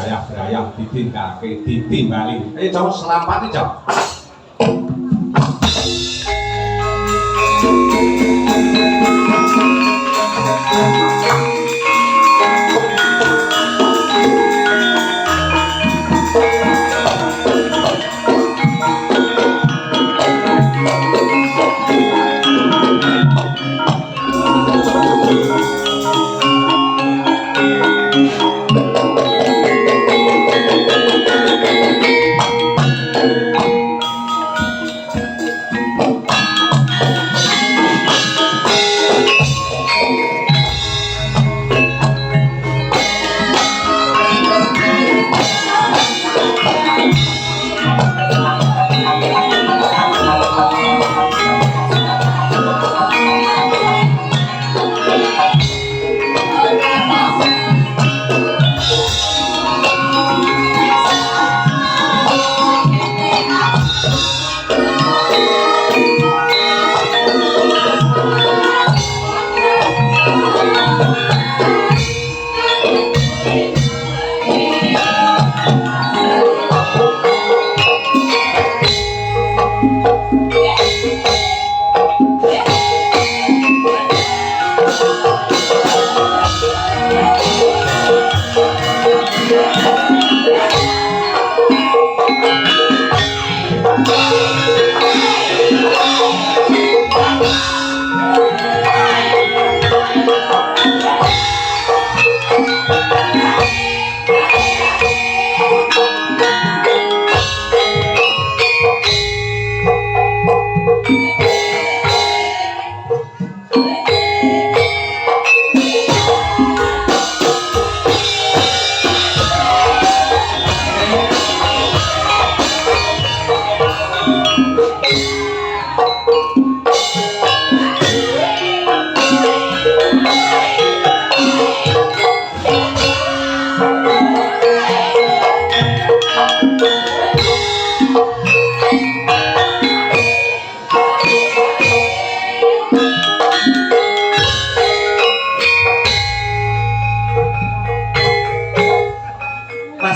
brayah-brayah ditingkake ditimbali. Ayo Cok selampati Cok.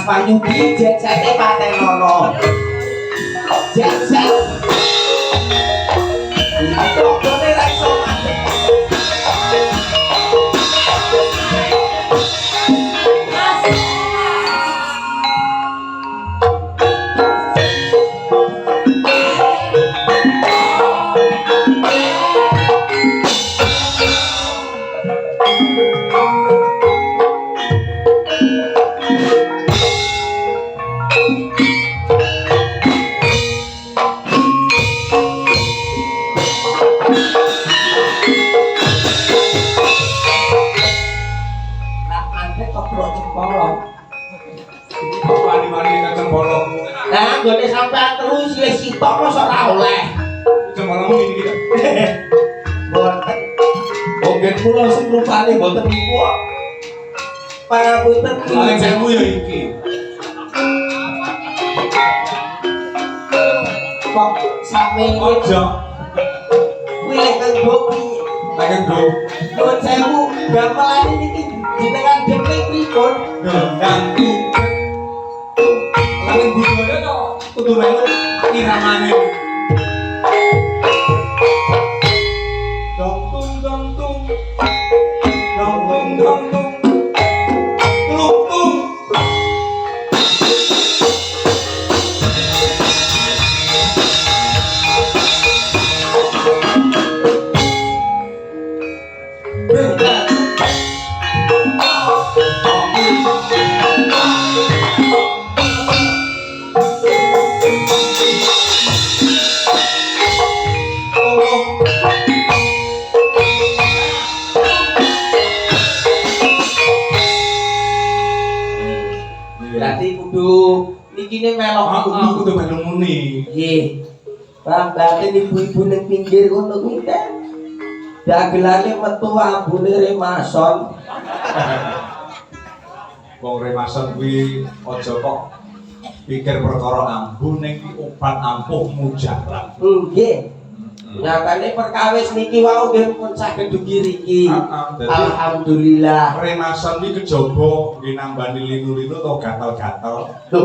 Panyuki jet-sete paten nono jet-set ini dokternya lagi somat gone sampean terus ya sitok mosok ora oleh. Jemalah iki kita. Mboten. Ogen kula sing rupane mboten niku kok. Pangapunten paling sewu ya iki. Kok sampe ojo. Kuwi lek kanggo lek kanggo nuwun sewu gamelan niki jenengan dhewe pripun? ganti. Paling budaya to kudu melu iramane. Dong tung dong tung. Dong tung dong tung. Tung tung. Berarti kudu nikine melok kudu melu muni. Nggih. Berarti ibu-ibu ning pinggir ngono kuwi teh. Dagelane metu ambune remason. Wong remason kuwi aja kok pikir perkara ambu ning ki obat ampuh mujarab. Nggih. Nyatane perkawis niki wau nggih pun saged dugi riki. Dadi Alhamdulillah. remason iki kejaba nggih nambani linu-linu to gatel-gatel. Lho,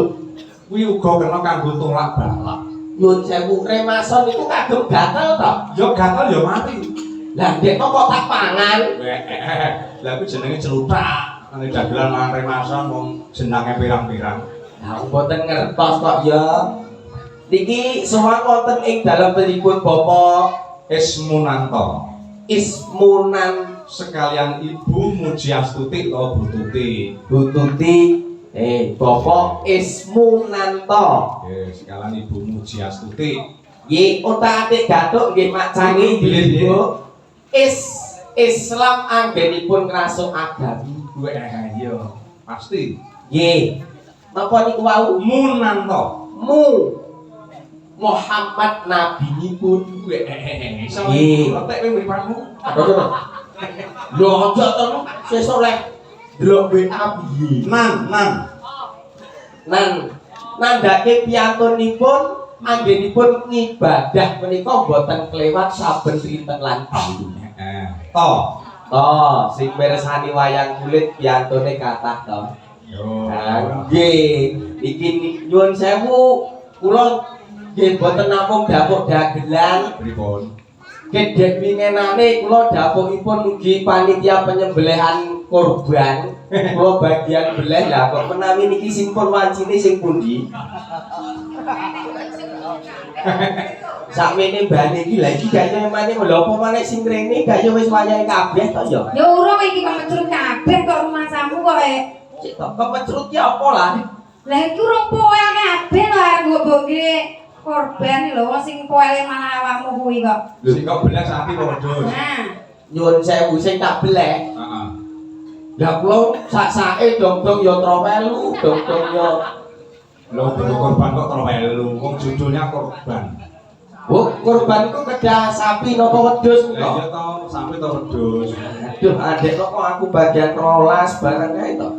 Kuwi uga kena kanggo tolak balak. nyun sewu remason iku kagem gatel to. Ya gatel ya mati. Lah ndek kok tak pangan. Lah kuwi jenenge celutak. Nang dagelan mangan remason wong jenenge pirang-pirang. Lah mboten ngertos kok ya. Niki sowan wonten ing dalem pripun Bapak Ismunanto. Ismunan Sekalian Ibu Mujiastuti to Bu Tuti. Bu Tuti, Bapak Ismunanto. Nggih, sekalian Ibu Mujiastuti. Nggih, otak-atik gathuk nggih Mak Cangi nggih Bu. Islam anggenipun ngrasuk agami. Iya, pasti. Nggih. Napa niku wau? Munanto. Mu Muhammad nabinipun. Iso Nggih. letek kowe mripatmu. Lho aja to sesuk lek delok WA piye. Nan nandhake piyantunipun anggenipun ngibadah menika boten kelewat saben dinten lan dalu. To sing mirsani wayang kulit piyantune kathah to. Yo. Nggih, iki nyuwun sewu kula nggih boten namung dapur dagelan. Pripun? Kedhek wingenane kula dapuripun ugi panitia penyembelihan kurban. Kula bagian beleh lah kok menawi niki sing pun wancine sing pundi? Sakmene mbane iki lha iki gayo emane lho apa maneh sing rene gayo wis wayahe kabeh to ya. Ya urung iki kemecrut kabeh kok rumasamu kok Cek to kemecrut ki apa lah? Lah iki urung poel kabeh lho arep nggokke korban lho wong sing poele mana awakmu kuwi kok. Sing kok belas sapi kok wedhus. Nah, Nyuwun sewu sing tak beleh. Heeh. Lah kula sak-sake dong-dong ya trowelu, dong-dong ya. Lho bentuk korban kok terwelu. Wong judulnya korban. Oh, korban iku kedah sapi napa wedhus Lah kok? iya to, sapi to wedhus. Aduh, adek kok aku bagian 12 barang kae to.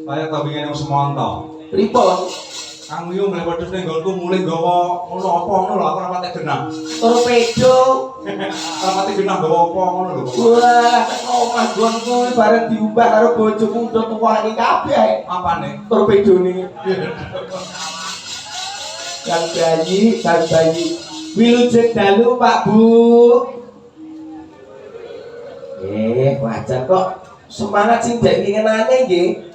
Kaya to wingi nang semonto. Pripun? Kang Yu mleh wedhus ning nggonku mulih nggawa ngono apa ngono lho aku ora pati genah. Torpedo. Ora pati genah nggawa apa ngono lho. Wah, teko omah gonku bareng diumbah karo bojoku udah tuwani kabeh. Apane? Torpedone. Kang bayi. Wilujeng dalu Pak Bu. Wajar kok semangat sing dek ngenane nggih.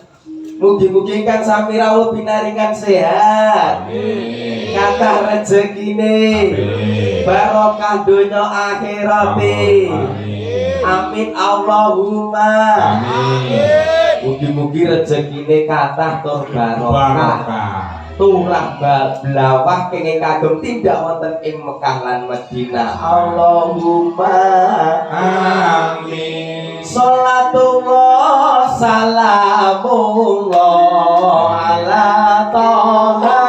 Mugi-mugi ingkang sami rawuh pinaringan sehat. Amin. Kathah rezekine. Amin. Barokah donya akhirate. Amin. Amin Allahumma. Amin. Mugi-mugi rezekine kathah tur barokah. Barokah. Turah blawah kenging kagem tindak wonten ing Mekah lan Madinah. Allahumma Amin. Salatullah salamullah ala toha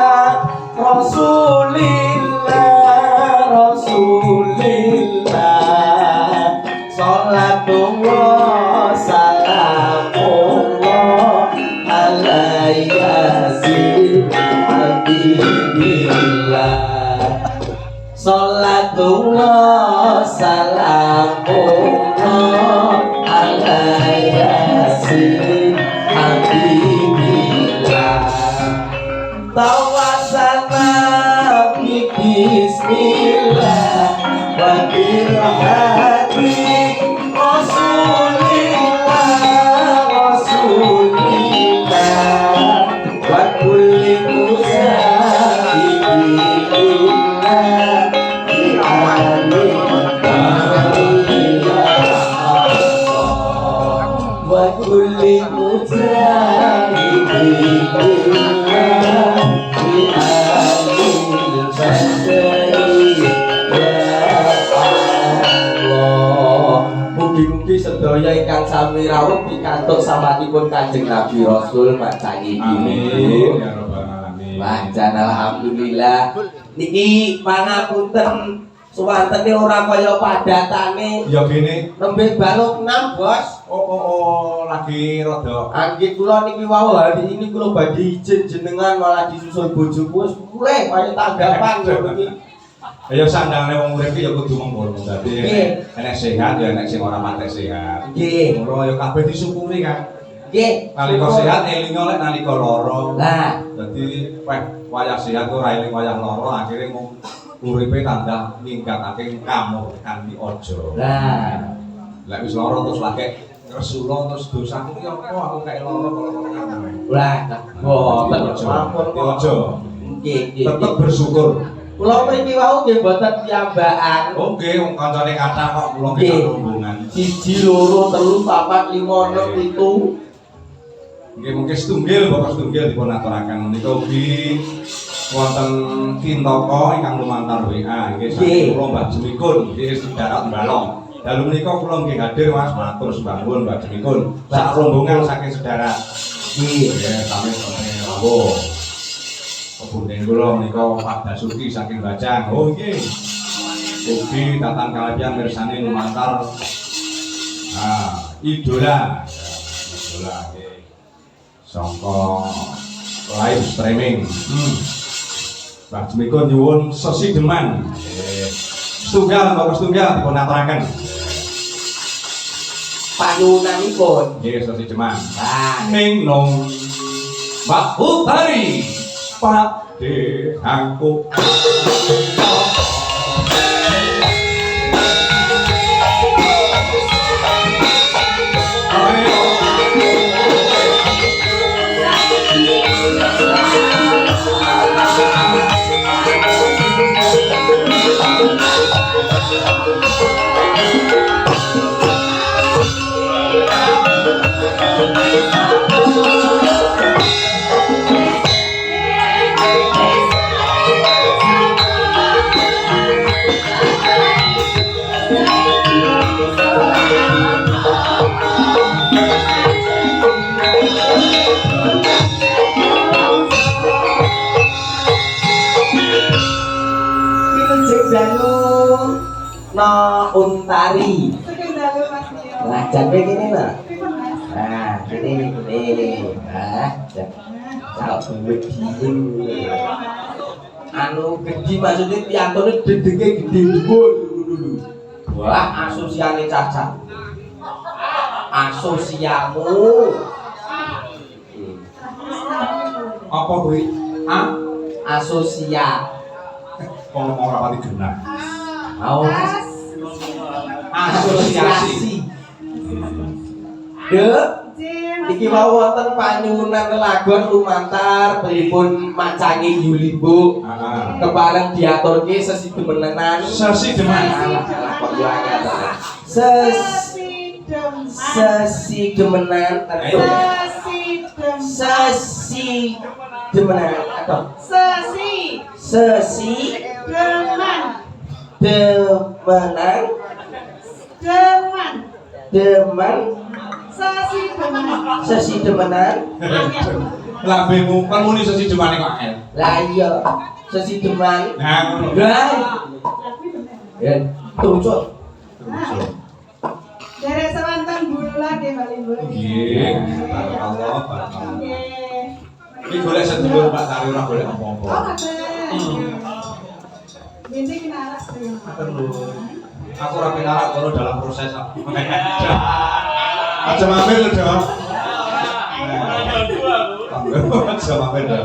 Rasulillah Salatullah salamullah ala yasin habibillah Salatullah salamullah ala yasin habibillah Tawasana bi bismillah wa bil hadi Rasulillah wa kulli muzahidillah bi alim wa kulli muzahidillah bi alim badai ya Allah. Mugi-mugi sedaya ingkang sami rawuh pikantuk samanipun Kanjeng Nabi Rasul macangi Amin. Ya rabbal alamin. Wajan alhamdulillah. Niki pangapunten suwantene ora kaya padatane. Ya gini. Nembe balung 6, Bos. Oh, lagi rada. Anggih kula niki wau hari ini kula badhe izin jenengan malah disusul bojoku wis mulai kaya tanggapan ngono iki. Ya sandangane wong urip iki ya kudu mengkono. Dadi Nggih. enek sehat ya enek sing ora patek sehat. Nggih. Ngono ya kabeh disyukuri kan. Nggih. Nalika sehat elingo lek nalika lara. Lah, Dadi wayah sehat ora eling wayah lara akhire mung uripe tambah ningkatake kamurkan di ojo. lah. Lek wis lara terus lagi resula terus dosaku ki apa aku kayak lara kalau Lah, boten ampun kok. ojo. Nggih, nggih. Tetep bersyukur. Kula mriki wau nggih boten piyambakan. Oh nggih wong kancane kathah kok kula Nggih. nggih rombongan. 1 2 3 4 5 6 7. Nggih mungkin setunggal Bapak setunggal dipun aturaken menika ugi wonten kintaka ingkang lumantar WA nggih Nggih. saking kula Mbah Jemikun nggih darat Balong. Dalu menika kula nggih hadir Mas matur sembah nuwun Mbah Jemikun. Sak rombongan saking sedarat. Nggih. Nggih sami sami rawuh. Kebunden kula menika Pak Basuki saking Bajang. Oh nggih. Ugi tatan kalayan mirsani lumantar idola. Idola nggih. Sangka live streaming. Mbah Jemikun nyuwun sesideman. Nggih. Setunggal Bapak setunggal dipun aturaken. Panyunanipun. Nggih sesideman. Lah, Ning nong Mbak Utari Pak Dehangku Wilujeng dalu no untari. Sekendalu Mas Nio. Lah jambe kene lho. Pripun Mas? Nah, ini. Kalau duit diem. Anu gede maksudnya piantone dedenge gede dhuwur dulu. Wah, asosiane cacat. Asosiamu. apa kuwi? Ah, Asosia. ngomong rapati genah. Mau Asosiasi. Dek, Jin. iki wau wonten panyuwunan lelagon lumantar pripun macangi Yulimbo. Kepareng diaturke sesi demenan. Sesideman. Alah kok yo angel. Sesideman. Sesi demenan atau Sesideman. sesi demenan atau sesi Deman. demenan Deman. demen Sesideman. sesi demenan. Lambemu kan muni sesidemane kok el. Lah iya sesi deman. Nah, ngono. Lah ya tujuh. Dari sewanten bula nggih Mbak Limbo. Nggih, barakallah, barakallah. Nggih. Iki golek sedulur Pak Tari ora golek Oh, apa-apa. ngaten. Ini kena alas ya. Aku ora pinarak kalau dalam proses. Aja mampir lho, Dok. Aja mampir, Dok.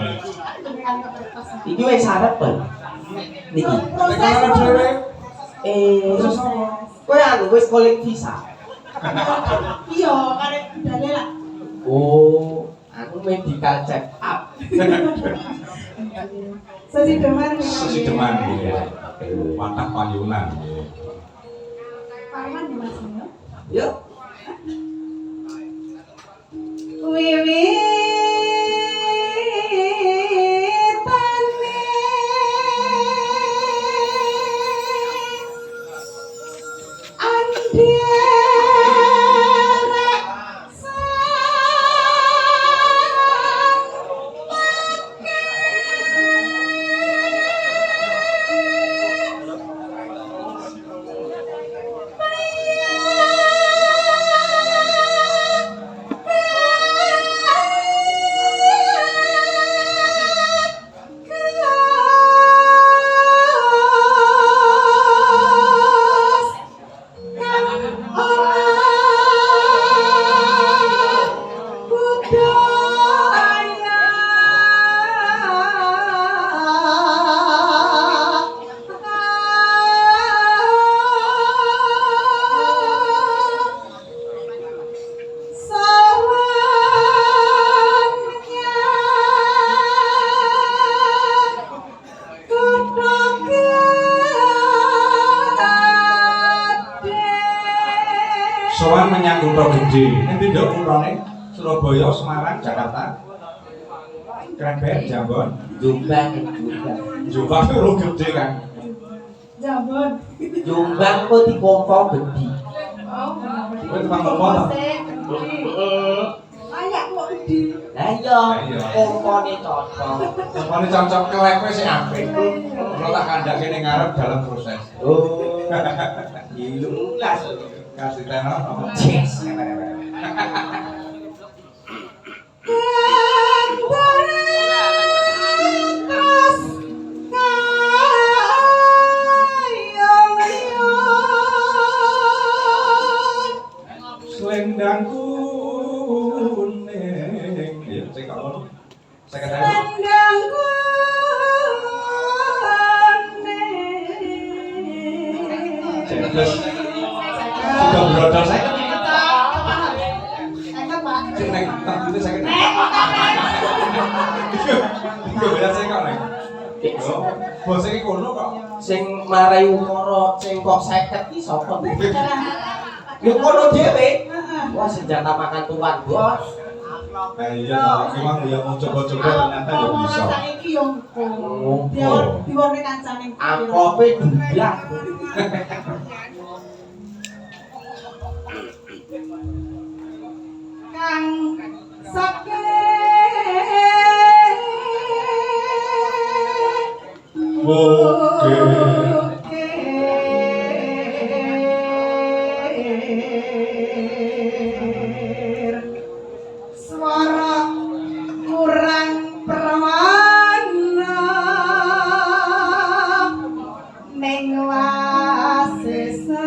Iki wis sarep kan. Niki. Karena dhewe Kowe anu wis kolek visa. Iya, karek budale lah. Oh, aku medical check up. Sesideman. sesideman nggih. Watak panyunan. Parman di Mas Nio. Yuk. Wiwitane andherek gede. Nanti ndok umrohnya Surabaya, Semarang, Jakarta. Krempet, Jambon. Jombang. Jombang itu urung gede kan. Jambon. Jombang kok dikompol gede. Kowe tukang ngomong ta? Layak kok gede. Lah iya, kompone cocok. Sampai cocok kelek kowe sing apik. Ora tak kandhake ning ngarep dalam proses. Oh. Ilmu las. Kasih tenor apa? Yes. Selendang kuning. Ya, cek kok. Saya kata Selendang kuning. terus sudah brodol saya kan cek neng tak itu saya kan itu beda saya kok neng bos iki kono kok Sing marai ukara sing kok 50 ki sapa? Yo kono dhewe. Wah senjata makan tuan, Bos. iya memang dia mau coba-coba ternyata ya bisa Saiki yo diwone kancane. Angkope dublak. Kang sake suara kurang perwana ning wasesa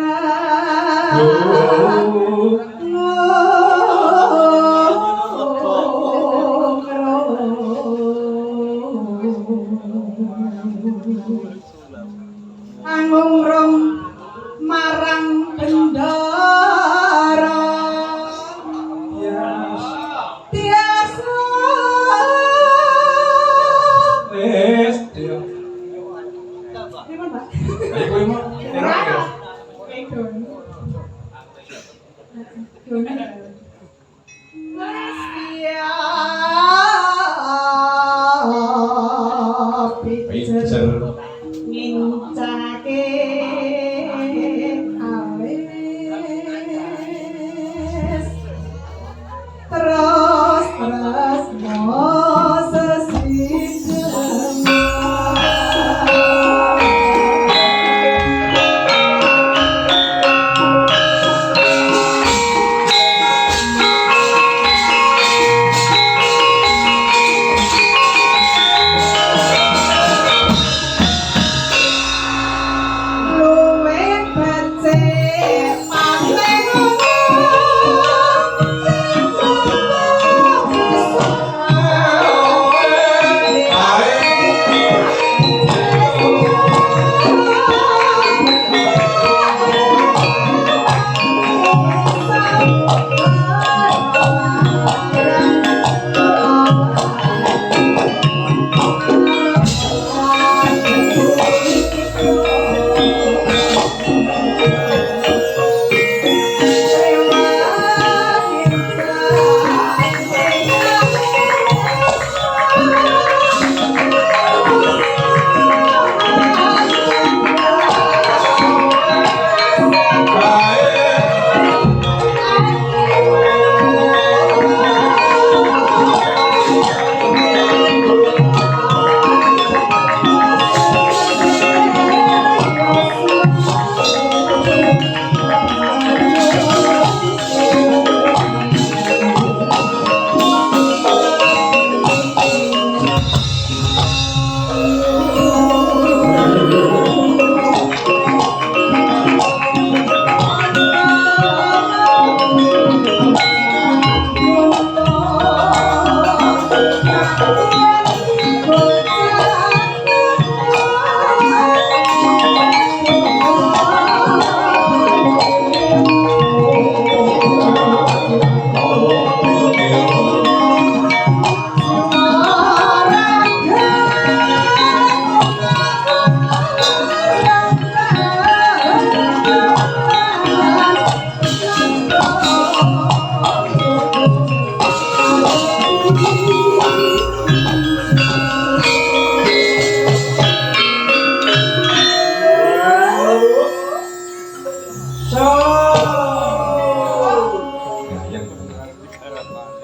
Ya,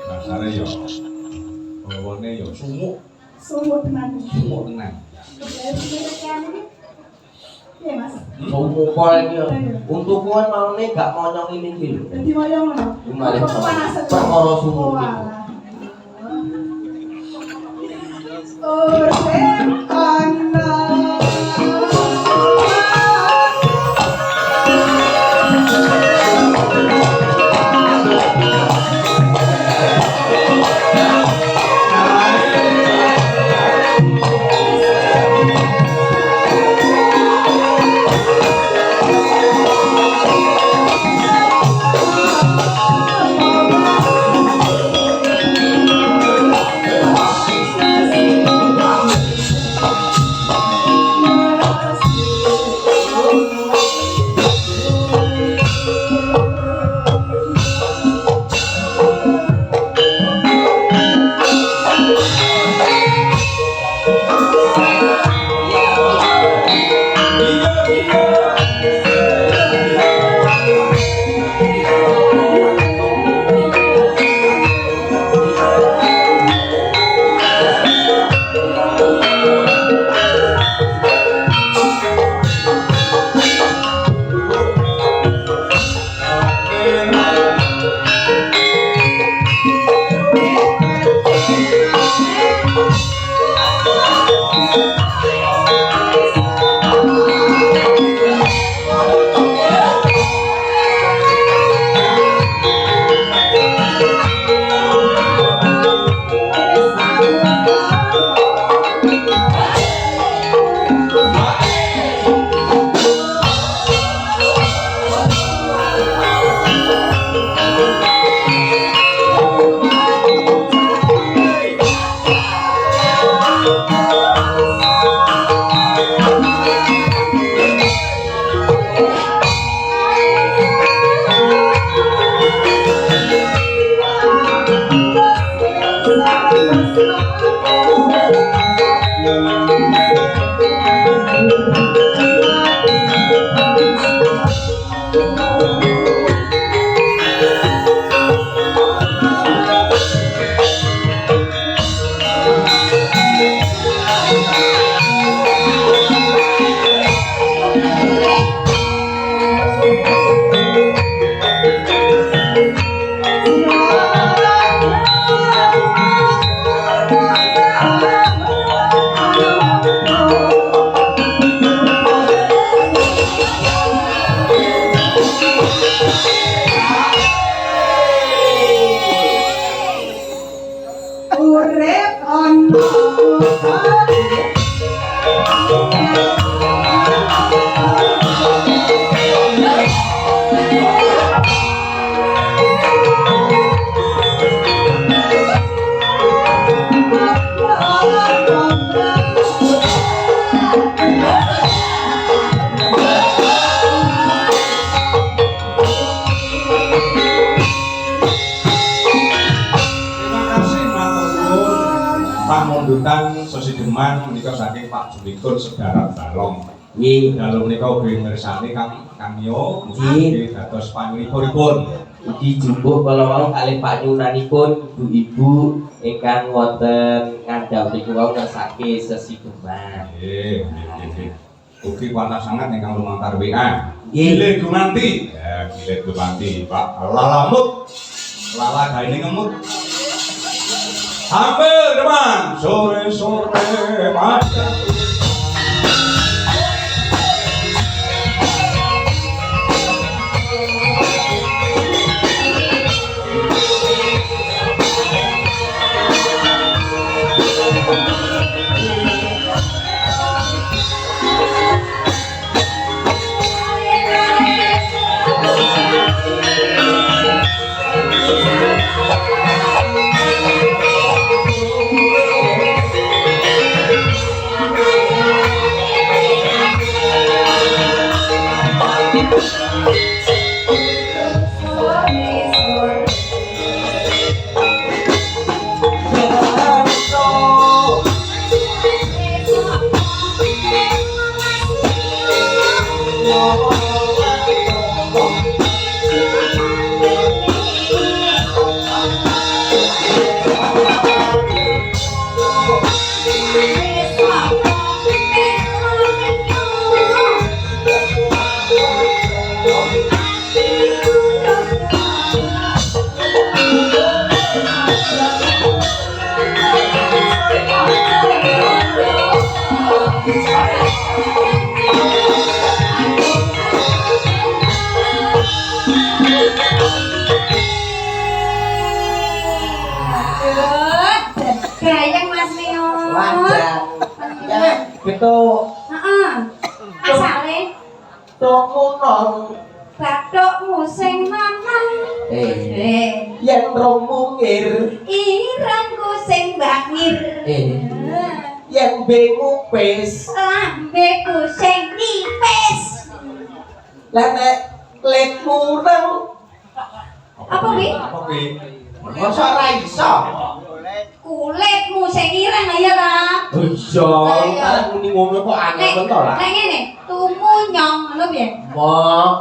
dasare yo. Bawane yo sumuk, Sumur tenan. sumuk tenan. Iya mas. Sumukol iki yo. Untuk kowe maune gak monyong ini iki lho. Jadi wayang ngono. Gimana? Kepanasan. Perkara sumuk iki. Urip ana. Urip ana. Pamundutan sesideman menika saking Pak Jumikun Sedarat Balong. Nggih. Dalu menika ugi mirsani Kang Yo Nggih. dados panglipuripun. Iki jumbuh kala wau kalih panyunanipun ibu-ibu ingkang wonten ngandhap niku wau ngersake sesideman. Nggih, nggih. Ugi kuatah sangat ingkang lumantar WA. Nggih. Gile Gumanti. Ya, Gile Gumanti, Pak Lalamut. Lala gaene ngemut. Hampir teman, sore-sore macam Gayeng Mas Mio. Wajan. Ya, gitu. Heeh. Asale Tunggu nong. bathukmu sing manang. Yen rong mungir. Irengku sing bangir. Yen bemu pes. Lambeku sing nipis. Lah nek letmu nang. Apa wi? Apa ki? Masa ora iso? Kulitmu sing ireng ya ta? Iya, kan muni ngono kok aneh betul lah. Nek ngene, tumunyong ngono piye? Mo,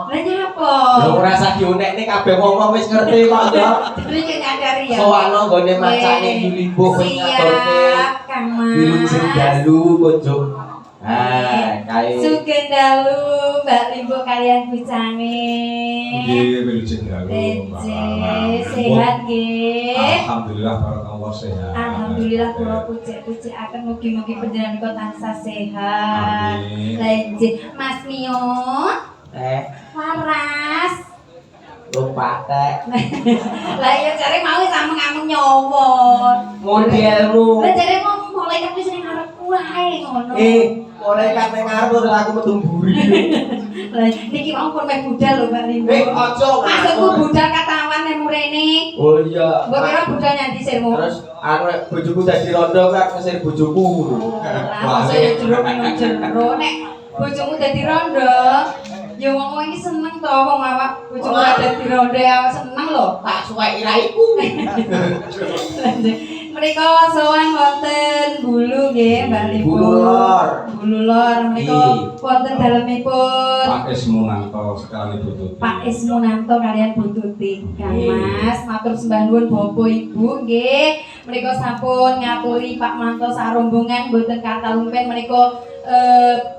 Lah nyapa? lho ora usah dionekne kabeh wong wis ngerti kok ya. Iki nyadari ya. Soalnya nggone macane Yulimbo wis ngaturke Siap, Kang Mas. Wilujeng Senggalu kunjuk. Ah, kae. Sugeng dalu Mbak Limbo kalian bucange. Nggih, wilujeng dalu. Sehat nggih. Alhamdulillah barakallah sehat. Alhamdulillah kula pucik-pucik akan mugi-mugi panjenengan kok tansah sehat. Amin. Lanjut Mas Mio. Waras. Lupa tek. Lah ya jare mau sameng-ameng nyowot. Modelmu. Lah jare mau mulai wis ning arepku ae ngono. Mereka ning ngarep terus aku metu mburi. Lah niki wong pun meh budal lho Mbak Limbo. Aja Maksudku budal katawan nang murene. Oh iya. Mbok kira budal nyandi sirmu. Terus anu nek bojoku dadi rondo kan mesir bojoku. Lah masa ya jero nang jero nek bojomu dadi rondo. Ya wong iki seneng to wong awak bojomu dadi rondo ya seneng lho. Tak suweki ra iku. Menika sowan wonten bulu nggih Mbak Limbo. Bulu lor. Bulu lor menika wonten dalemipun Pak Ismunanto sekarang Ibu Tuti. Pak Ismunanto kalian Bu Tuti. Kang Mas, matur sembah nuwun Bapak Ibu nggih. Menika sampun ngaturi Pak Manto sak rombongan mboten kata lumpen menika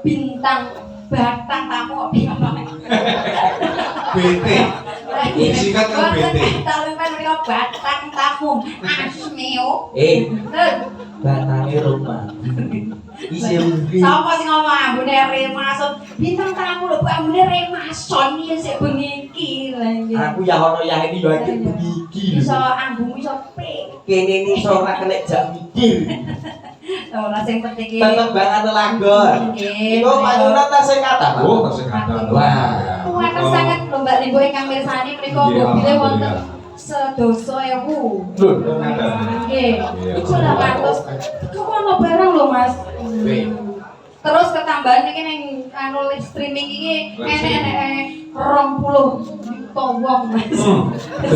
bintang batang tamu BT. Disingkat kan BT. Kata lumpen menika batang tamu Asmio. Batange rumah. Isi rugi. Sapa sing ngomong ambune Remason? Bintang tamu lho, Bu ambune Remason iki sik bengi iki lha nggih. Aku ya ono ya ini yo iki begigi. Iso ambung iso pe. Kene iki iso ora kena jak mikir. Ora sing penting iki. Penerbangan lagon. Nggih. Iku panyunan ta sing kata. Oh, tasik kadang. Wah. Kuwaten sanget lho Mbak Limbo ingkang mirsani menika Nggih, mobile wonten alhamdulillah. sedoso ewu. Lho, kadang. Nggih. Iya. Iku 800. Iku ono barang lho Mas. Terus ketambahan iki ning anu live streaming iki enek-enek 20 juta wong Mas.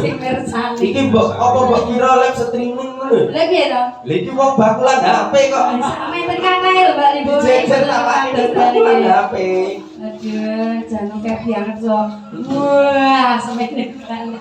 Sing mirsani. Iki mbok apa mbok kira live streaming ngono? Lha piye to? Lha iki wong bakulan HP kok. Sampe terkakae lho Mbak Limbo. Jejer awake bakulan HP. Aduh, jangan kayak banget so. Wah, semene kan.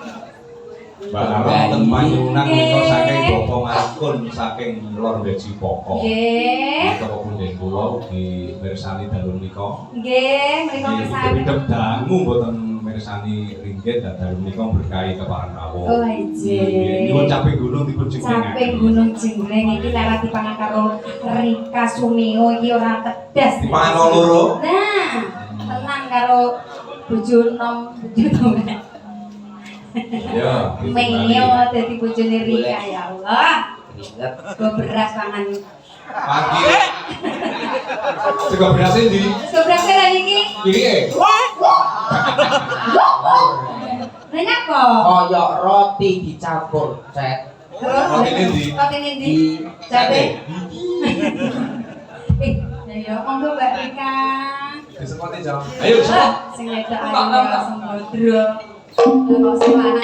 Mbak Ara ten Panyunan menika saking Bapa Ngakun saking Lor Beji Poko. Nggih. Menika punden kula ugi mirsani dalu menika. Nggih, mriku kesane. Kedep dangu mboten mirsani ringgit dalu menika berkahi keparang rawuh. Oh, ije. Nyuwun caping gunung dipun jenengan. Caping Gunung Jinggreng iki karo dipangan karo Rika Sumio iki ora tedas. Dipangan loro. Nah, tenan karo bojo nom bojo tonggo. Ya, Meo dadi bojone Rika ya Allah. Ingat Go beras pangan. pagi. Sego beras ndi? Go beras lagi iki. Iki. Lah nyapa? koyok roti dicampur cet. Roti ndi? Roti ndi? Di Sate. Ya monggo Mbak Rika. Disepati jam. Ayo, Ah, sing wedok ayo sembodro. Kok sama anak.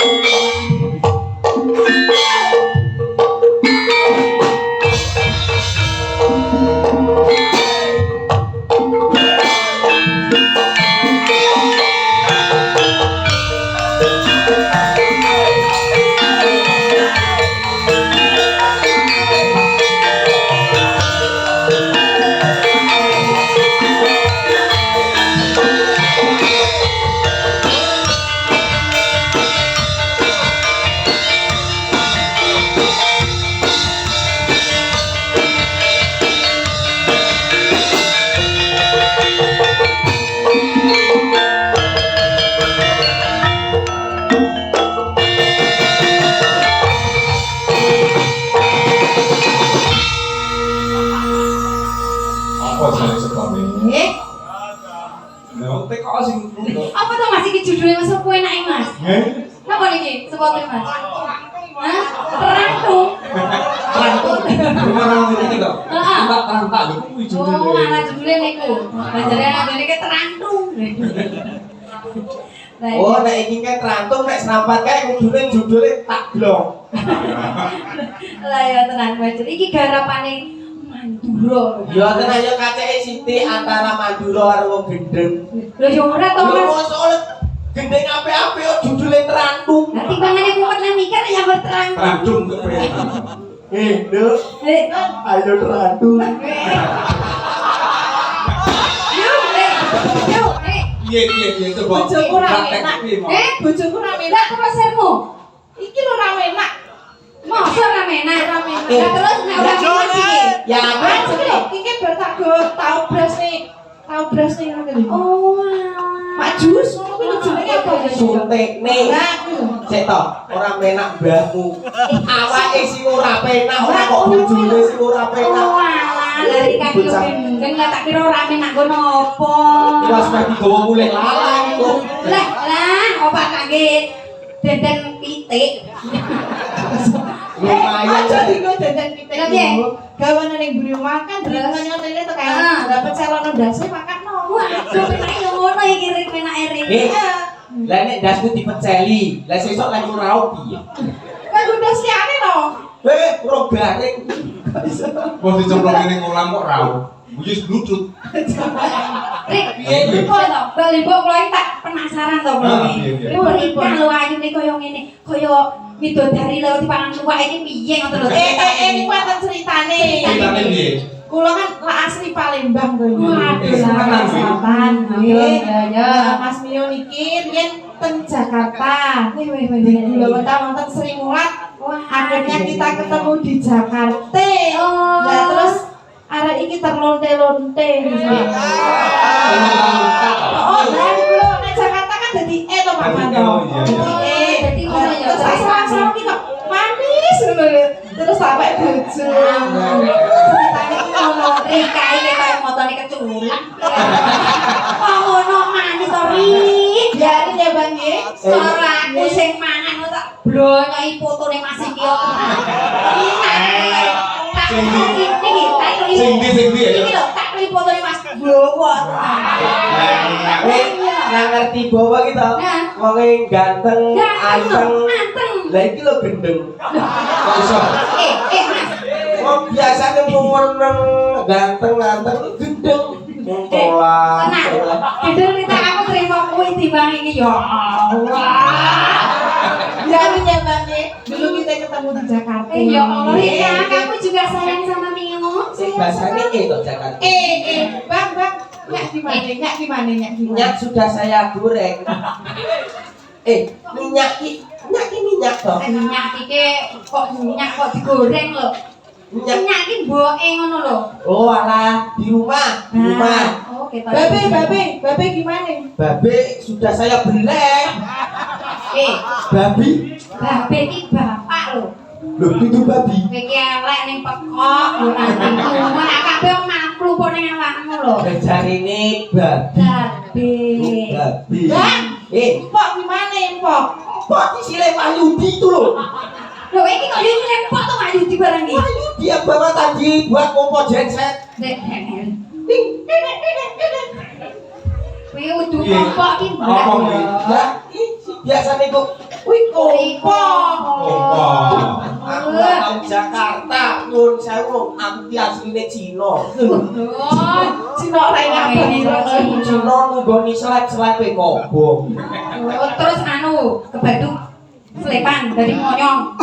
sing Apa tuh Mas iki judulnya Mas apa enake Mas? Heh. Napa niki sebutnya Mas? Hah? Terantung. Rumah ini kok. Heeh. Mbak terang tak lho kuwi Oh, judulnya. ana judulnya niku. Banjare ana niki terantung. Lah, Oh, nek iki kan terantung nek serampat kae kudune judule tak blong. lah ya tenan Banjare iki garapane Mandura. Ya tenan ya kaceke Siti antara Madura karo Gendeng. Lho yo ora to Ya Mas. mosok Gendeng apik-apik kok judule terantung. Lah timbangane kuwat lan mikir ya berterang. Teracung kok. Nduk, Eh, ayo terantung. yuk, Iya coba. Bojoku ra Praktek enak. piye, Mas? Bojoku ra Lah enak. terus sermu. Iki lho ra enak. Mosok ra menak. Rame. Lah terus nek ora menak iki. Ya Ah, kan iki lho, iki bar tak go tau bras nih. Tau bras nih ngono iki. Oh, alah. Pak Jus ngono kuwi lho jenenge apa ya? suntik nih. Nah, kuwi lho. Cek to, ora menak mbahmu. Awake sing ora penak, ora kok bojone sing ora Oh, penak. alah, dari kaki yo gendeng lah tak kira ora menak nggo napa. Pas mati gawa mulih lalang iku. Lah, opa kaget denden pitik. Lumayan. Aja digo denden pitik. Lah, piye? Gawane ning mburi makan dimangan ngene to kae. Ah. Dapet celono ndase makan no. Waduh, penak yo ngono iki rik penake rik. Lah nek dasku dipeceli, lah sesuk lek ora piye? Kan udah siane no. Ora garing. Kok dicemplungin ning kolam kok rau. Wis blutut. Rik, Piye, piye? kok to? Bali mbok kula iki tak penasaran to kula Ah, iki. piye, piye? Rik nikah lho ayune koyo ngene, koyo widodari lewat dipangan tuwak iki piye ngoten lho. Ini kuatan ceritane. Ceritane piye? Kula kan lah asli Palembang to. Waduh, Selatan. selatan. Ya, ya. Mas Mio niki riyen teng Jakarta. Wih, Dulu wonten Sri Mulat. Wah, Akhirnya kita ketemu di Jakarta. Oh. Nah, terus arek iki terlonte-lonte. Oh, lah kula nek Jakarta kan dadi to Pak Manto. Oh, iya, iya. Dadi Dadi ngono ya, Terus dadi asal-asal iki kok manis ngono lho. Terus sampai bojo. Ceritane iki ngono. Rika iki kaya motone keculak. Kok ngono manis to, Rik? Biarin ya Bang nggih. Ora aku sing mangan kok tak blonyoki fotone Mas iki kok. Sing di- Sing Sing di ya. Iki lho, tak beli fotone Mas Blowot. Nggak ngerti bawa gitu. Nah. Wong ganteng, anteng. Anteng. Lah iki lho gendeng. Kok iso? Mas. Wong biasane meneng ganteng anteng gendeng. Pola. Tenang. Judul kita aku terima kuwi timbang iki ya Allah. Biarin ya Bang nggih. Dulu kita ketemu di Jakarta. Ya Allah, Rika, kamu juga sayang sama Milo. Sing bahasane kok Jakarta. Bang, nyak gimana? Minyak sudah saya goreng. Minyak toh. Minyak iki kok minyak kok digoreng lho. Minyak iki mboke ngono lho. Oh alah, di rumah. Oh, kita. Babe gimana? Babe sudah saya beleh. Babi. Babe iki bapak lho. Loh itu babi. Iki elek ning pekok lho nanti. Nek kabeh wong maklu kok ning awakmu lho. Jarine babi. Babe. Babi. Bang, Empok gimana Empok? di sile Wahyudi itu loh. Lho iki kok yo nyempok to Pak Yudi barang iki. Wahyudi yang bawa tadi buat kompor genset. Kuwi udu kompok iki. Apa kuwi? Lah, biasanya kok Kompor. aku nggak tahu Jakarta, nyun sewu, aku ki asline Cina. Oh, Cina ora ini ngapa? Cina nunggoni selep-selepe kobong. oh, terus anu kebaduk selepan dari monyong.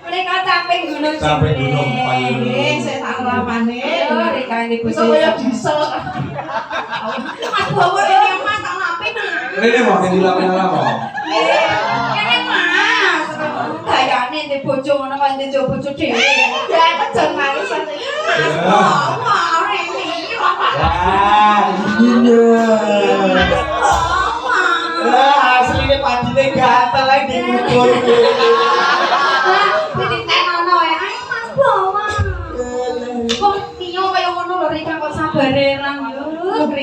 Mereka capek gunung. Capek gunung, Pak Yudi. Saya tak lamane. Yo, Rika ini Iso bojo. kaya diesel. Mas bawa ini Mas tak lape nah. Rene mau sing dilakukan apa? Ini Mas. Gayane ndek bojo ngono kok ndek bojo dhewe. Ya kejen manis. Mas bawa rene iki lho. Ya, iya. Lah, asline padine gatel ae di kubur. Jadi tenono ya, ayo Mas bawa. Kok piyo kaya ngono lho Rika kok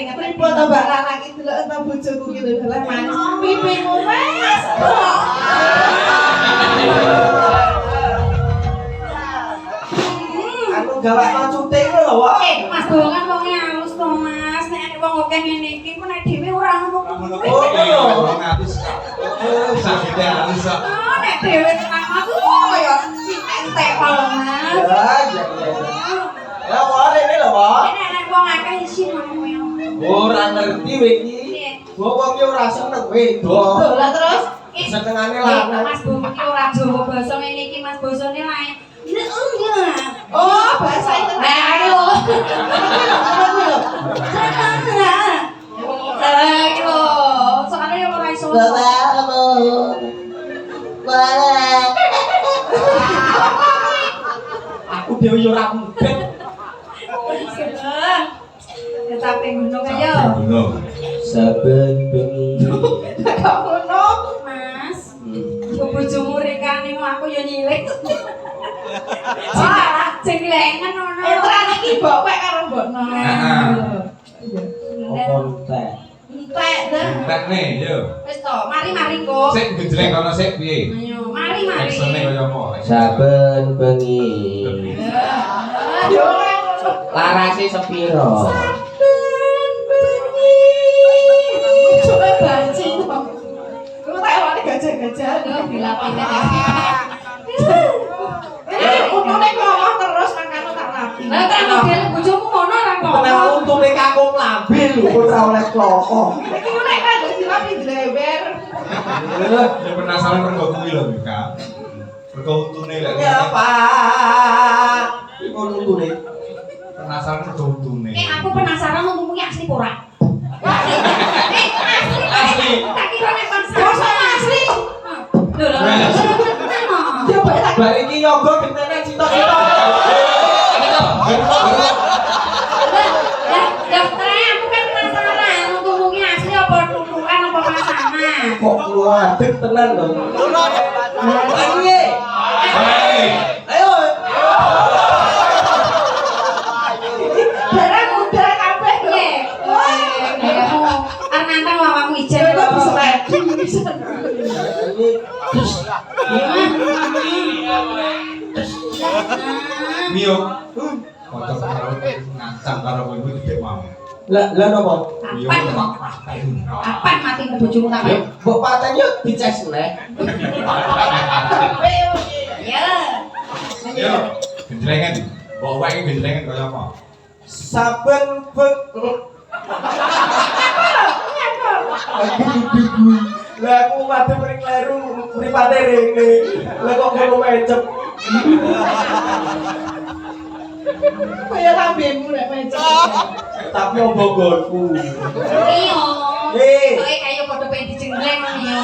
keringetan. Pripun to Mbak Nana iki delok ento bojoku ki lho lah manis. Pipimu Mas. Aku gawakno cuting lho, Wak. Mas Bongan wonge halus to, Mas. Nek wong akeh ngene iki ku nek dhewe ora ngono kuwi. Oh, iya. Sakitnya halus kok. Oh, nek dhewe tenang Mas kaya entek wae, Mas. Ya, ya. Ya, Wak, ini lho, Wak. Nek wong akeh isin kowe. Ora ngerti kowe iki. Wong ki ora seneng wedok. Lho lah terus Senengane lanang. Mas Bongan ki ora Jawa basa ngene iki Mas basane lain. oh bahasa itu. Ayo. Ayo. Soalnya yang ora iso. Aku dhewe yo ora mudeng. Tapi gunung ayo. Gunung. Saben bengi. Kok ngono? Mas. Bojomu rekane aku yo nyilih. Wah, jenglengan ngono. Entran iki mbok kowe karo mbokno. Apa teh? Entek dah. Entek nih, yo. Wis to, mari-mari kok. Sik gejleng kono sik piye? Ayo, mari-mari. Aksone kaya apa? Saben bengi. Yo ora ngono. Larase sepiro? Saben bengi. Coba banci to. Lu tak ewane gajah-gajah. Aduh, dilapine. Untune ngomong terus makane tak rapi. Lah kan model bojomu ngono ora kok. Kenapa untune kakung lambe lho kok ora oleh kloko. Iki ku nek kan dirapi drewer. Ya penasaran mergo kuwi lho, Kak. Mergo untune lek. Ya Pak. Iku untune. Penasaran mergo untune. Aku penasaran untukmu ki asli apa ora? Asli. Tak kira nek bangsa. Basa asli. Lho lho. Coba tak Bar iki yoga gentene cita-cita. Dokter, aku kan penasaran untukmu ki asli apa tutukan apa pasangan? Kok ngadeg tenan lho. Piye? Hei. Ayo. barang muda kabeh lho. Piye? Kamu arep awakmu ijen Kowe kok kok. bisa lagi bisa. Mio. Kocok karo ngancam karo kowe iki gede mau. Lah napa? Mio Apaan kok kok? paten. Apaan mati ke bojomu tak Ya, mbok paten yo dices nek. Ya. Yo, gentlengan. Mbok wae iki gentlengan kaya apa? Saben lah aku mati mring kleru mripate rene. Lah kok ngono mecep. Kaya lambemu nek mencet. Tapi opo gonku. Iya. Eh. Soale kaya padha pengen dijengleng ngono ya.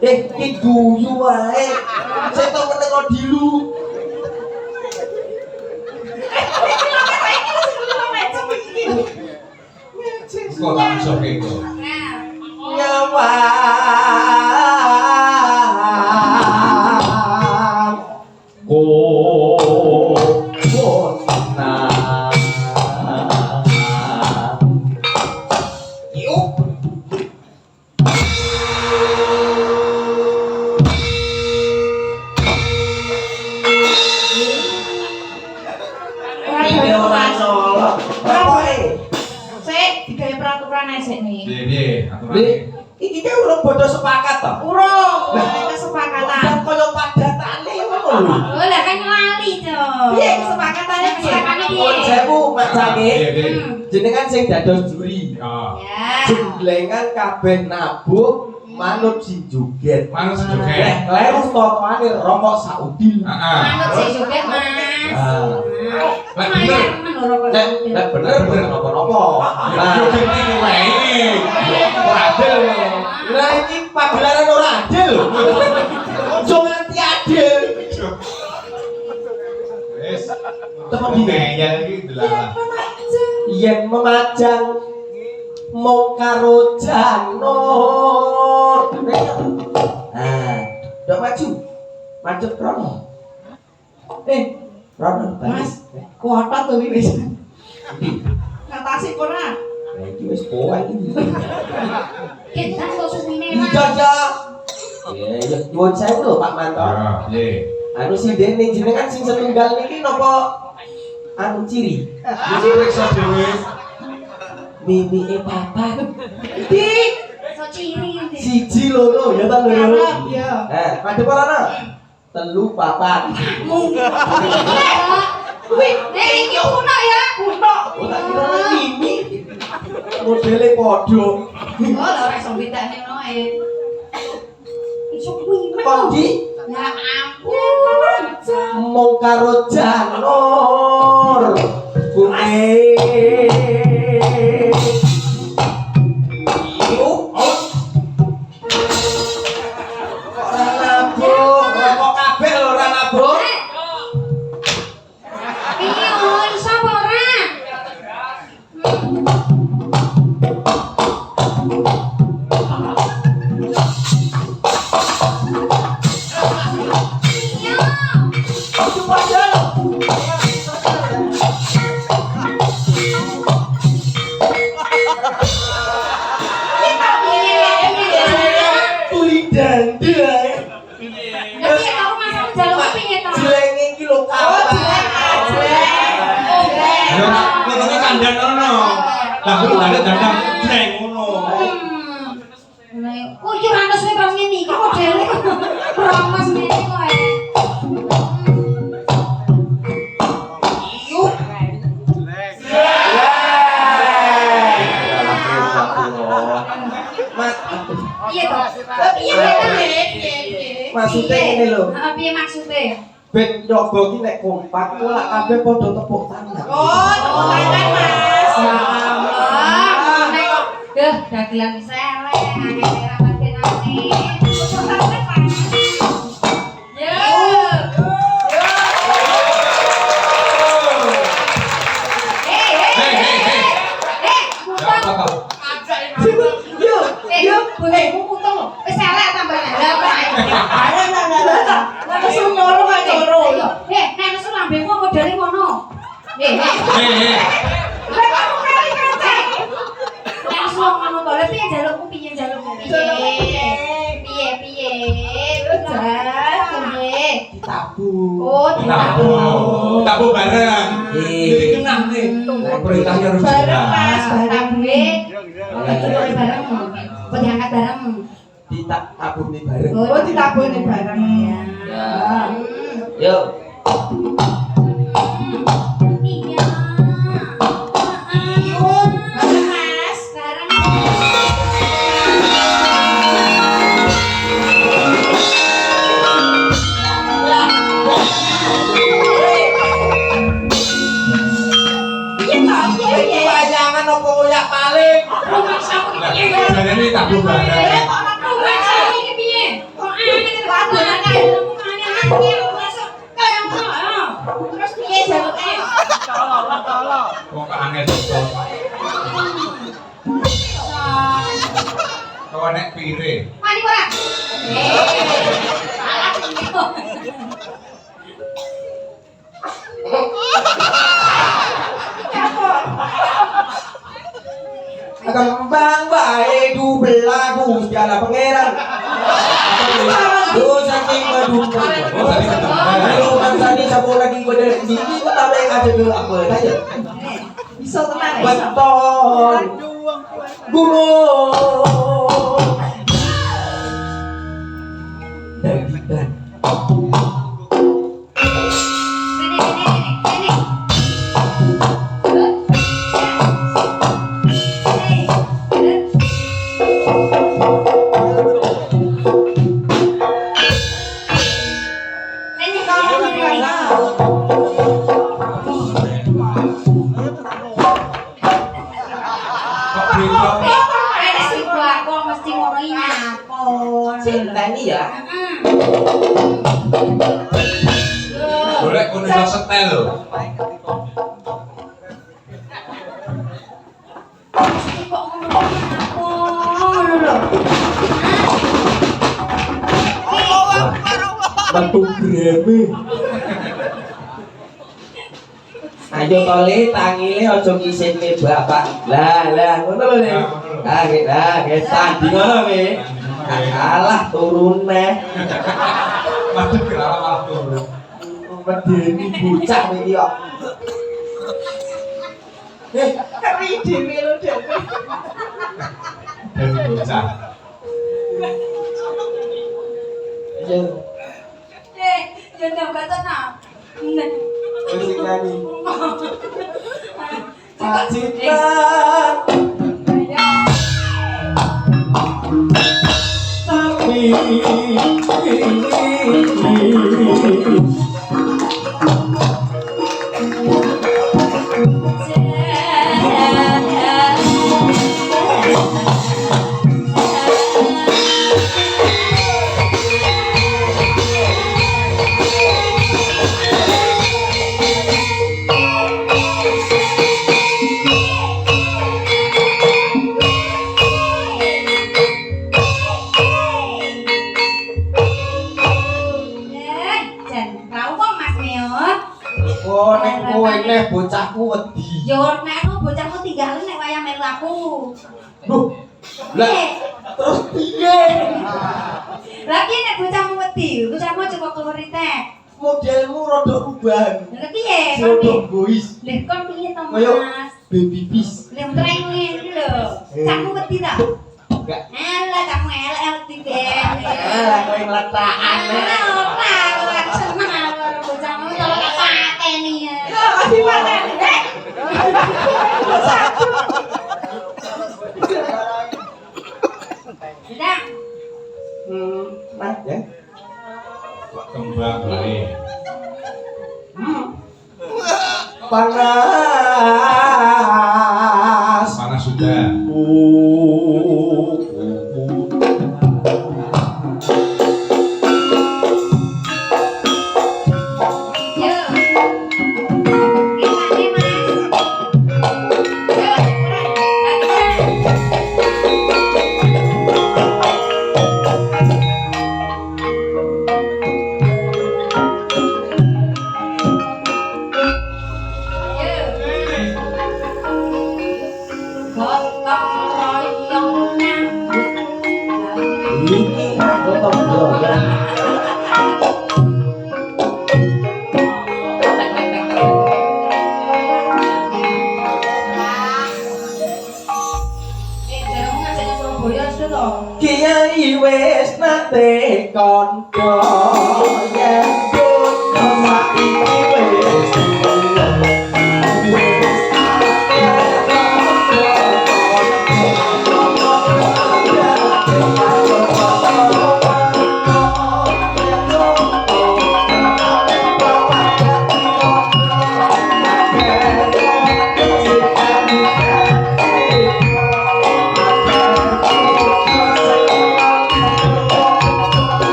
Iki guyu wae. Sik tok meneng dilu. Kok langsung kene. Nah, Nyawa Sik digawe peraturan sik nih. Piye-piye aturane? Nek iki kan urung bodo sepakat to. Urung kesepakatan. Dan koyo padatane ngono lho. oh lah kan lali to. Piye kesepakatannya piye? Kesepakatane piye? Pun sewu Mas Jange. Piye-piye? Jenengan sing dados juri. Ya. Ya. Jenglengan kabeh nabung manut si joget. Manut si joget. Lek kleru totoane rokok Saudi. Heeh. Manut sih joget, Mas. Ah. Lah bener. Nek bener bener napa-napa. Nah, Yo gede iki wae. Ora adil. Lah iki pagelaran ora adil. Ojo nganti adil. Wis. Temen Temen iki. ngeyel iki delalah. Yen memajang mung karo janur. Ah, udah maju. Maju Rono. Rono, Mas, kuota tuh wis. Ngatasi ora? Nah, iki wis poan iki. Kita kok suwine Iya, ya. Ya, nyuwun sewu lho Pak Manto. Ah, piye? Anu si Dene jenengan sing setunggal niki napa anu ciri? Iki periksa dhewe. Mimike papa. Iki so ciri iki. siji loro ya ta lho. Arab ya. Madhep ora ana? Telu papat. Kuwi nek iki kuno ya. Kuno. Oh, tak kira mimi. Modele padha. Oh, lha ora iso bedane ngono ae. Iso kuwi men. Kondi Ya ampun. mung karo janur. Kuwe. Yuk, Oh, kok ora nabung? Kok kabeh lho ora nabung? Piye oh iso apa ora? Iya. Coba aja. Tuli danda. Ya piye tau masak njaluk piye to? Jelenge iki lho kawan. ya ngene kandhan ono. Lah kuwi dandang jreng ngono. Oh, iki ora ono suwe karo ngene iki modele. Promas ngene kok ae. Yuk. Piye to? Piye to, Dek? Maksudnya ngene lho. Heeh, piye maksude? Ben nyoba ki nek kompak ora kabeh padha tepuk tangan. Oh, tepuk tangan, Mas. Ya Allah. Nek kok dagelan wis elek, angel rapat kenane. Tepuk tangan, Mas. Ya. Mutong. Yuk, yuk. Bojomu mutong lho. Wis elek tambah elek ae. Lah kesu nyoro kok nyoro. Nek nesu lambemu modele ngono. Heh. Lah kamu kali kaca. Nek nesu ngono to, lha piye jalukmu piye jalukmu piye? Piye? Jas, piye? Ditabung. Oh, ditabung. Tabung bareng. Jadi kenang nih. Perintahnya harus Bareng, jelas. Mas. Tabunge. Tabunge bareng. Kok diangkat bareng? Ditabungi bareng. Oh, ditabuni bareng. Ya. Yuk. Iya. Yuk, bareng, Mas. Bareng. Piye to? Piye? Wayangan opo uyak paling? Rumah saku Lah, iki piye? sebenarnya ini tabung bareng. Rumah saku iki piye? Kok aneh tabunan ae aneh piye masuk kaya ngono. Terus piye jaluke? Kok angel to. Kok nek pire. Pani ora? Salah. Kembang bae du belagu jala pangeran. Dosa saking madumpan. Oh, tadi ketemu. Ayo bangsane sapa lagi pada di kota yang ada dulu apa aja. Bisa tenan iso. Beton. Gunung. Dagitan. Kok beda. Mesti ngono iki nyapon. Sinteni ya. Golek kono iso setel lho. Kok ngono lho. Batu greme. Ayo tole tangile aja kisine bapak. Lah ngono lho nek. Lah tanding ngono kowe. Kalah turun neh. Madep kira malah turun. Medeni bocah iki kok. Keri dhewe lho dhewe. Dari bocah. Iya. Ya ndak baca nak. Nek. Wis nyanyi. Cita. Cita. Ya. Tapi oh nek kowe neh bocahku wedi. Yo nek aku bocahmu tinggalin nek wayah melu aku. Loh, lah terus piye? Lagi nek bocahmu wedi, bocahmu cukup keluar teh. Modelmu rada ubahan. Lha piye? Rada boys. Lha kon piye to, Koyo Mas? baby bis. Lha mtreng ngene lho. Kamu wedi ta? Enggak. Alah kamu elek wedi ben. Alah kowe ngletakan. Ora, seneng aku bocahmu tolong pateni ya. Kasih panen. Sudah. Nah ya. Kembang lain. Panas. Panas sudah. Yo. Gimana, Mas? Yo. Iki gotong royong. Kiai wis nate kanca yen dosa saiki wis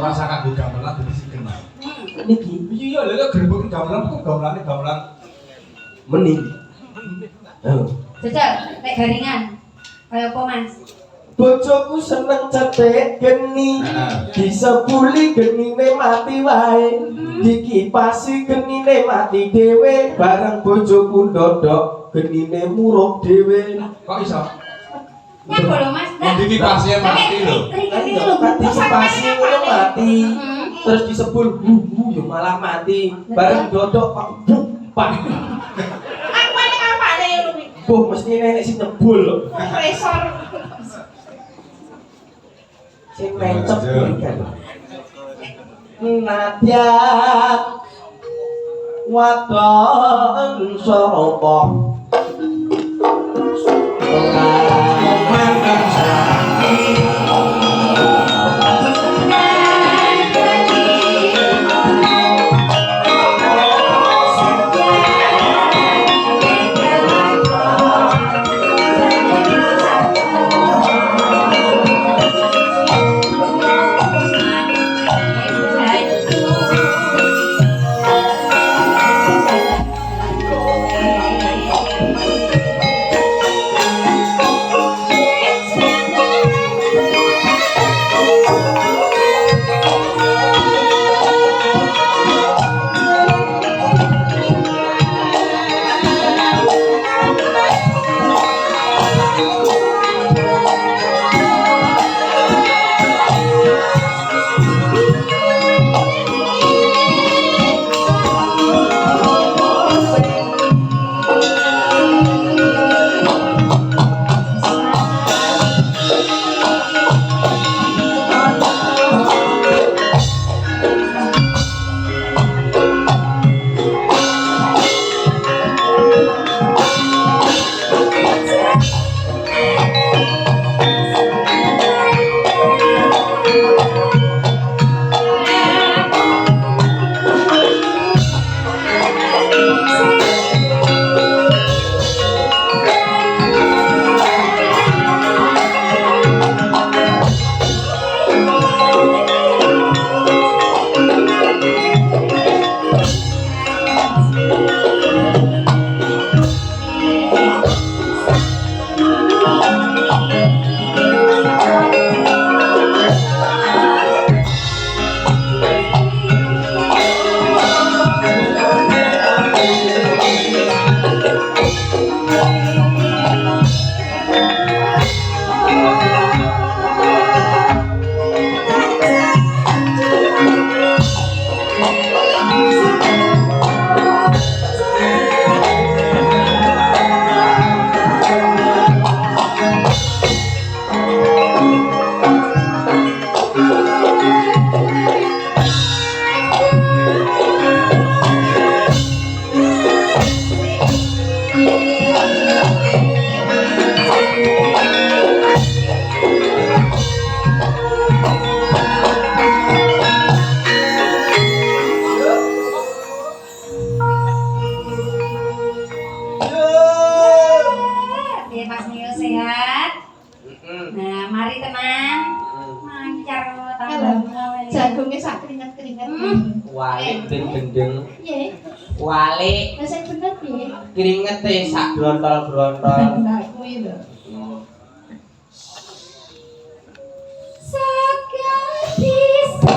Merasa kagum gamelan jadi si kenal. Niki Iya, lha gerbek gamelan kok gamelan mending. Jajal, nek garingan. Kaya apa, Mas? Bojoku seneng cetek geni, disebuli genine mati wae, dikipasi genine mati dhewe, bareng bojoku ndodok genine murup dhewe. Kok iso? Nyapa lho Mas. Antisipasinya mati lho. Antisipasi ngono mati. Hmm. Terus disebul ya malah mati. Bareng dodok kok pak. Aku ini apane ngono kuwi? Buh mesti nenek sing nyebul. Kompresor. Sing mencep kan. Nadyan wadon sapa Memandang Biar Mas Nio sehat. Nah, mari tenan. Mancar tambah gawe. Jagungnya sak keringet-keringet. walik ben gendeng Piye? walik Lah sing bener piye? kringete sak grontol-grontol Lah kuwi lho. Sakit bisa.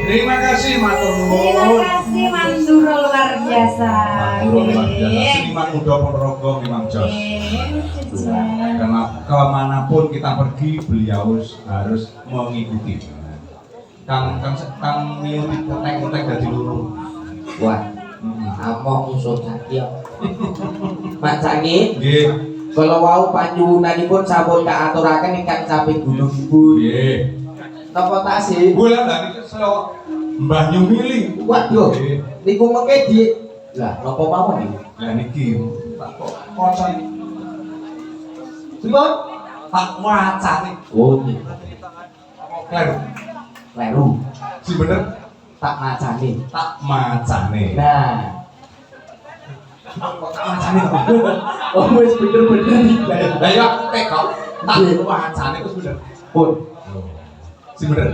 Terima kasih matur Terima nuwun. kasih Manduro luar biasa. Matur luar biasa. Nggih. Seniman muda Ponorogo memang jos. Nggih, Karena kemanapun kita pergi, beliau harus mengikuti. Kang miuti potek-potek dari lurung. Wah, amok musuh sakit. Mak Canggih, Nggih, kalau wau panjenenganipun sampun kaaturaken ingkang samping gunung ibu. nggih. Napa tasih? Bulan lah niki selawat Mbah Nyumili. Waduh, Nggih. niku mengke di. Lah, napa mawon niku? Lah niki tak kocok Pripun? tak wacane. Oh, niku. Kleru. Kleru. Si bener Tak macane. tak macane. Nah, Kok tak macane kok? oh wis bener-bener. Lah ya tekok tak wacane wis bener. Pun Si bener.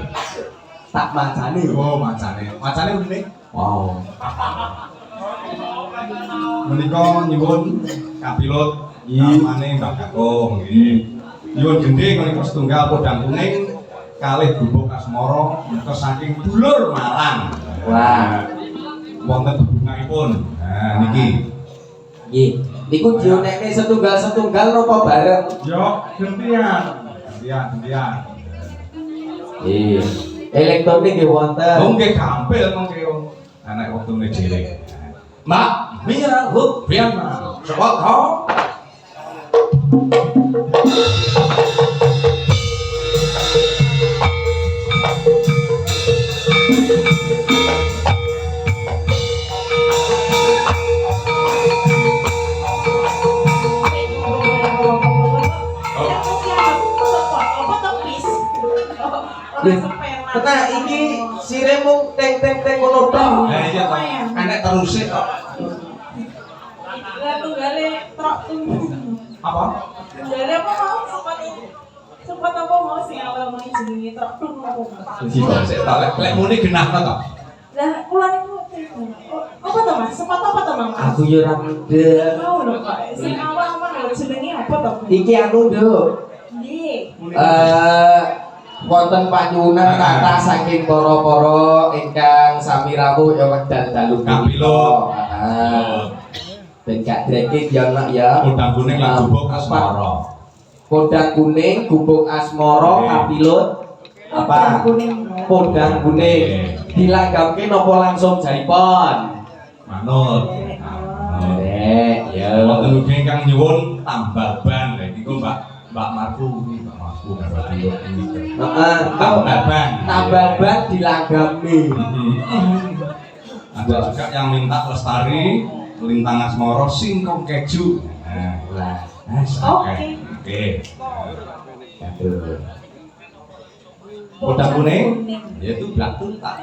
tak macane. Oh, macane. Macane bener. Wow. Menika nyuwun kapilot Nggih. namane Mbak Kakung nggih. Nyuwun gendhe menika setunggal podang kuning kalih gubuk asmara menika saking dulur Malang. Wah. Wonten bebungahipun. Nah niki. Nggih. Niku dionekne setunggal-setunggal napa bareng? Yo gantian. Gantian. Nggih. Elektronik nggih wonten. Oh nggih gampil mengke anak wektune dhewe. Mbak, mira hub pian. Sewot ho. Tenang, iki siremu teng ngono tok. Lah iya kok anak terusik kok. Lah tunggale trok Apa? tunggale apa mau sempat apa mau sing awal muni jenenge trok tung apa Sik tak lek muni genahno to. lah kula niku apa to Mas sempat apa to Mang Aku yo ora mudeng. mau lho Pak sing awal lho jenenge apa to Iki anu Nduk. nggih Wonten panyuwunan kathah saking para-para ingkang sami rawuh ya wedal dalu Kapilo. Ben gak drekit ya nak ya. Podang kuning lan gubuk asmara. Podang kuning, gubuk asmara, kapilut apa? kuning Podang kuning. Dilanggamke napa langsung jaipon? Manut. Nek, ya. Wonten ugi ingkang nyuwun tambaban. Lah niku Mbak Marku iki Mbak Marku Heeh, tambaban. tambaban dilanggami. Ada juga yang minta lestari lintang asmara singkong keju. Lah, Oke. aduh. Podang kuning yaitu blak tuntak.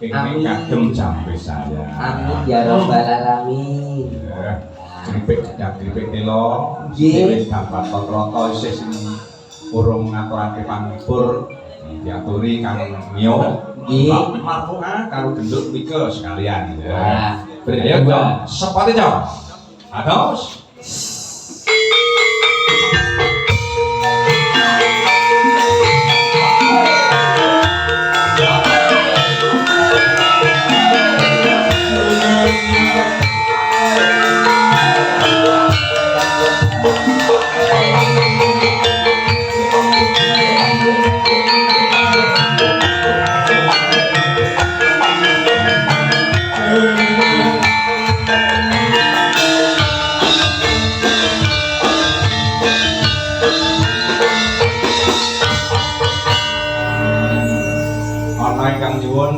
Ini kadem jambe saya. Amin ya robbal alamin. Kripik dan kripik telo. Nggih. Dapat roto isih sing urung ngaturake pangbur diaturi Kang Mio. Nggih. Marfuah karo gendut Mika sekalian. Wah, Ayo dong, sepati jauh. Ados.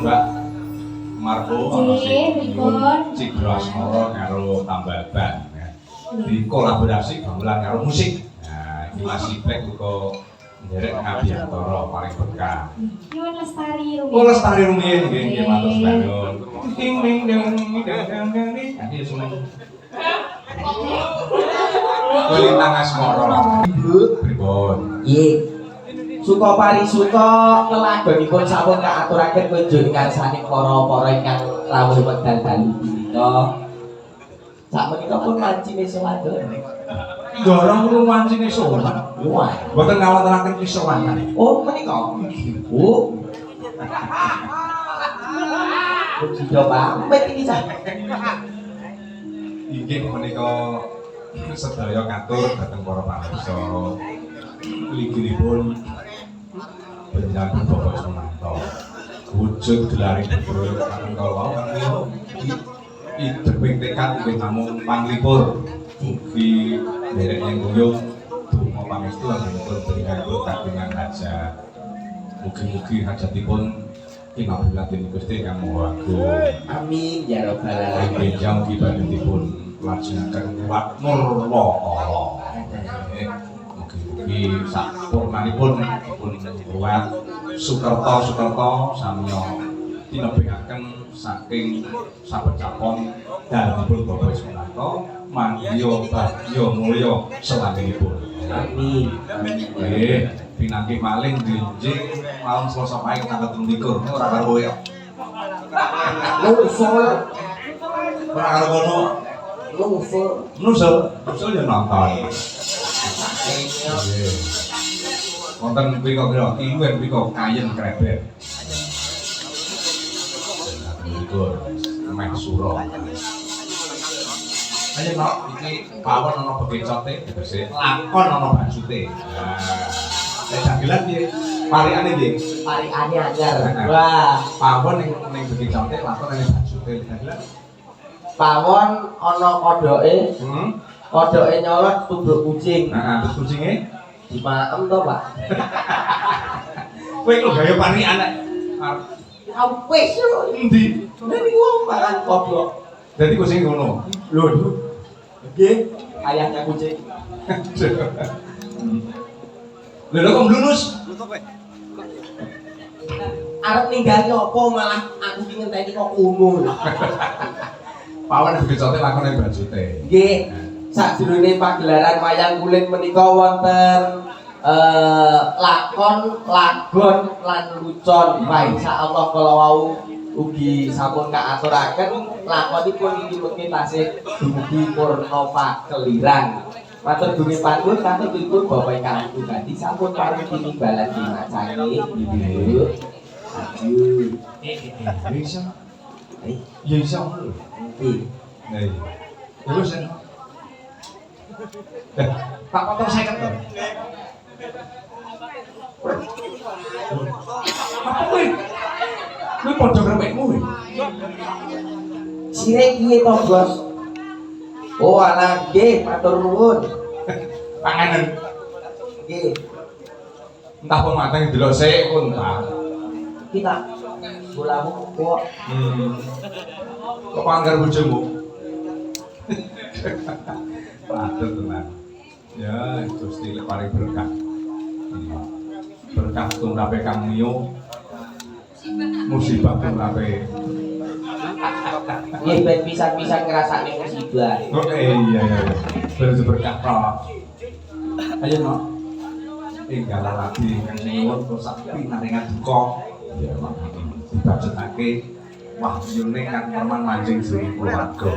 Mbak Marco ana sing Cidro Asmara karo Tambal Ban ya. Di kolaborasi gamelan karo musik. Nah, iki masih plek uga nderek Ngabiantara paling berkah. Nyuwun lestari rumiyin. Oh, lestari rumiyin nggih matur sanun. Ding ding ding Nanti seneng. Kulintang asmara. Pripun? Iya. Suka parisuka lelagonipun sampun kaaturaken kunjuk ngarsane para ingkang rawuh wekdal dalu punika. Sakmenika pun mancine sewadon. Dorong lu mancine sowan. Wah, Mboten ngawontenaken kisowanan. oh menika. Oh. Sudah pamit iki Cak. Inggih menika sedaya katur dhateng para pamirsa. Ligiripun penyambut Bapak Sumanto. Wujud gelaring betul kami kalau ideping tekad inggih namung panglipur. Mugi derek yang guyung donga pangestu anggenipun berikanipun kagungan hajat. Mugi-mugi hajatipun kinabulaken Gusti Kang Maha Agung. Amin ya rabbal alamin. Benjang kibadetipun lajengaken nur lokala. Mugi-mugi sampurnanipun pun ruwet sukerta samya tinebekaken saking sabecapon dalipun Bapak Sumanto manggiya bagya mulya selanjutipun. Amin. Nggih, pinanggih maling dinjing malam Selasa Pahing tanggal 23 ora karo kowe. Nusul, Ora karo kono. Nusul ya nonton. Nggih. Wonten pira-pira kiwen pira kayen krebet. Iku meh sura. Ayo nok iki pawon ana begecote tegese lakon ana bajute. Nah, nek dagelan piye? Parikane piye? parikane anyar. Wah, Pawon ning begecote lakon ning bajute dagelan. pawon ana kodoke, kodoke nyolot tubruk kucing. Nah, terus kucinge Dimaem to, Pak? kowe kok gaya parikan nek Wis yo. endi? Nek wong mangan kodok. Dadi kucing ngono. Lho, nggih, ayahnya kucing. Lho kok mlunus? Arep ninggali apa malah aku ki ngenteni kok kuno. Pawon begecote lakon ning bajute. Nggih, sajroning pagelaran wayang kulit menika wonten lakon, lagon lan lucon. Wah, insyaallah kala wau ugi sampun kaaturaken lakonipun inggih mungkin tasih dumugi Purnova Kelirang. Matur dugi pantun katuripun Bapak ingkang pribadi sampun paring tinimbalan dimacani Ibu. Aduh. Ya iso. Eh, Ya iso ngono. nggih. Nah iya. Ya wis. Tak potong 50 to. Apa kowe? Kowe padha krepekmu kowe. Sirek piye to, Bos? Oh, anak nggih, matur nuwun. Panganan Nggih, entah pun mateng delok sik pun entah. kita bolamu kok Kok panggar bojomu? Paten tenan. Ya, Gusti lek paring berkah. Berkah tumrape Kang Mio. Musibah tumrape. nggih ben pisan-pisan ngrasakne musibah. Oh iya. Berkah tok. Ayo no. Tinggal lagi kan sing nuwun kok sak pinaringan duka. Ya makane dibacetake wahyune Kang Perman mancing juri keluarga.